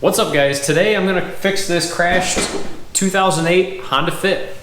What's up guys? Today I'm gonna fix this crashed 2008 Honda Fit.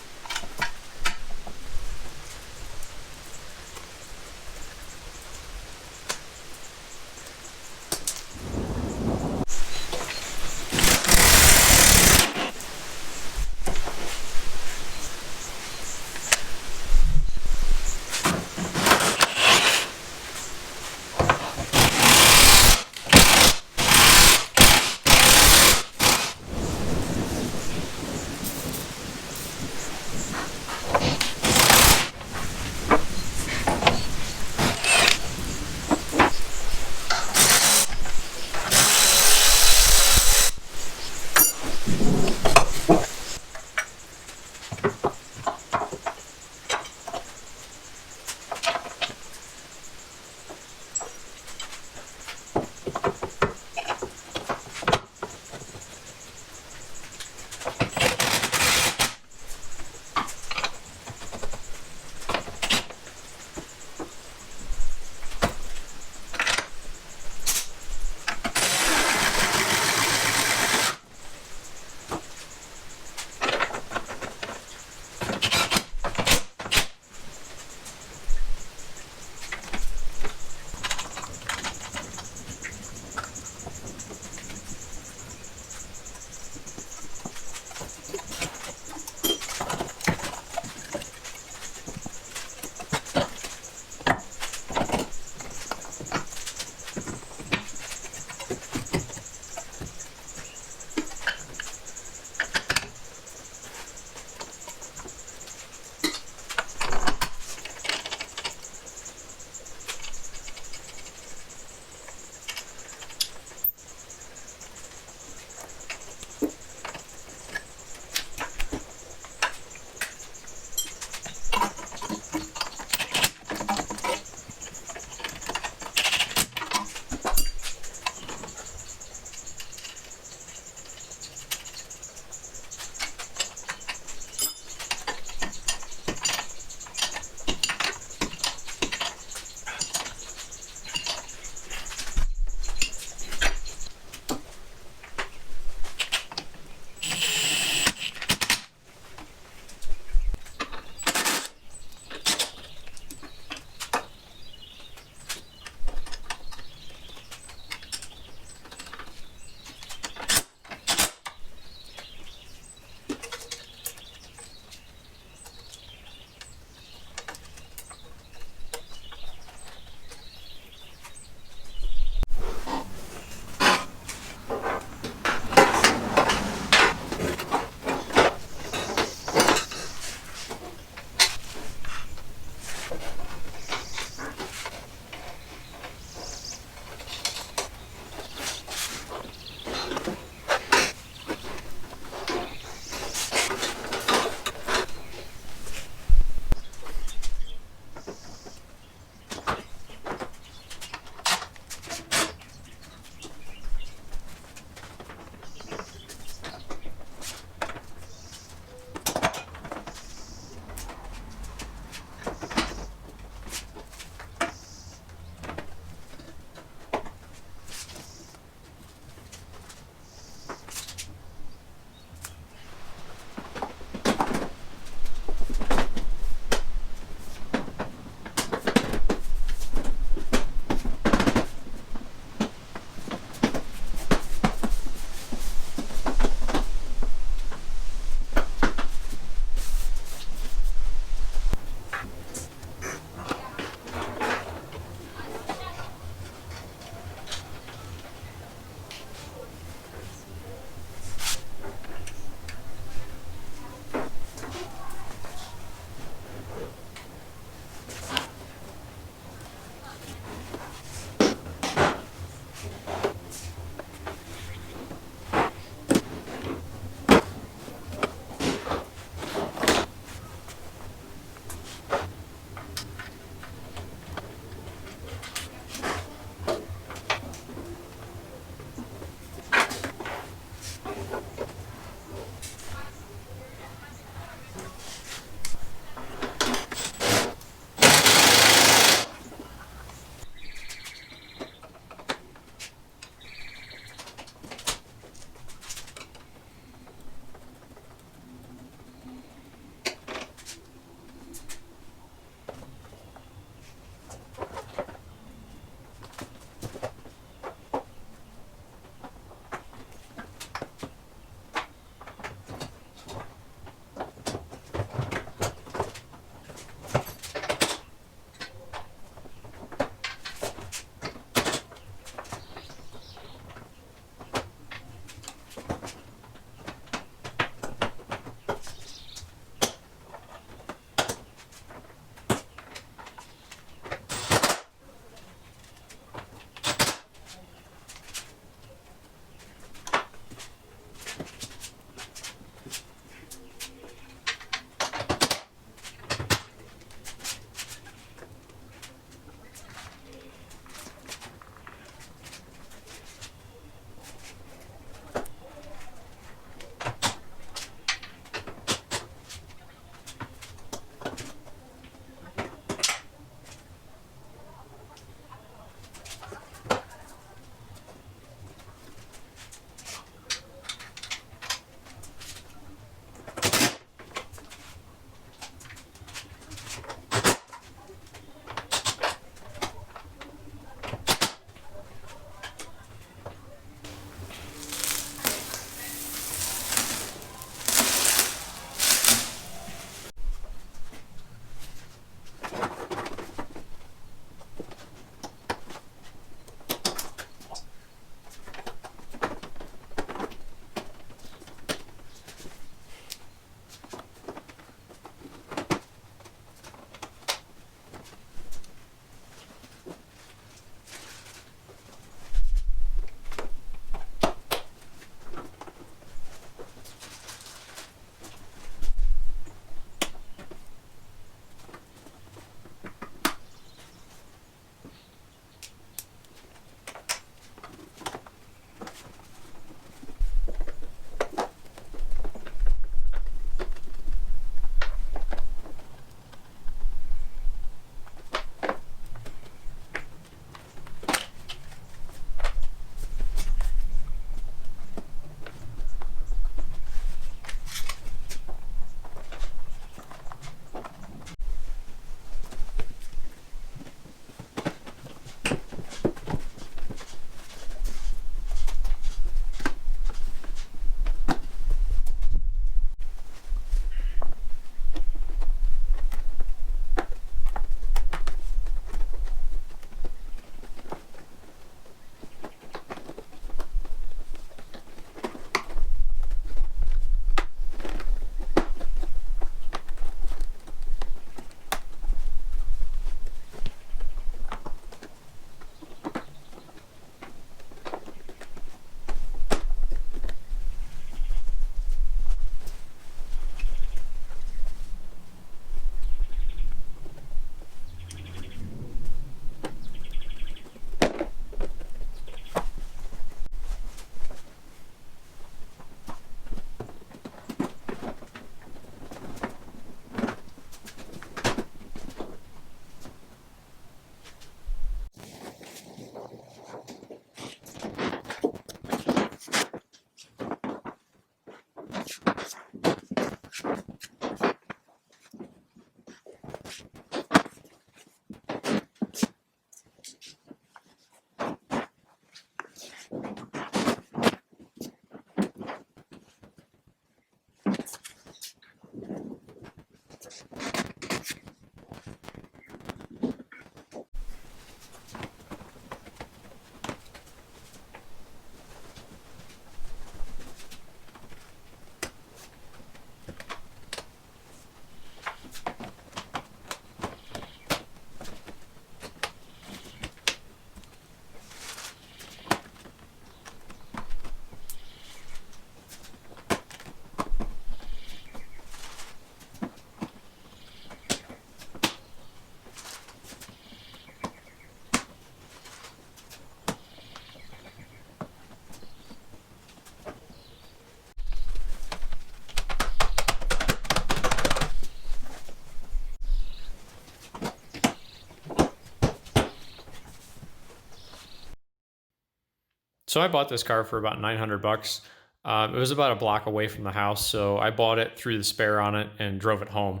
So I bought this car for about 900 bucks. It was about a block away from the house, so I bought it, threw the spare on it, and drove it home.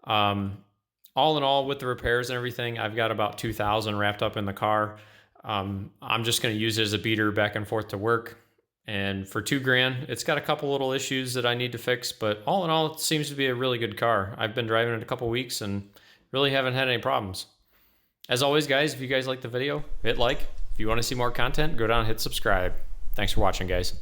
All in all, with the repairs and everything, I've got about 2,000 wrapped up in the car. I'm just going to use it as a beater back and forth to work. And for $2,000, it's got a couple little issues that I need to fix, but all in all, it seems to be a really good car. I've been driving it a couple weeks and really haven't had any problems. As always, guys, if you guys like the video, hit like. If you want to see more content, go down and hit subscribe. Thanks for watching, guys.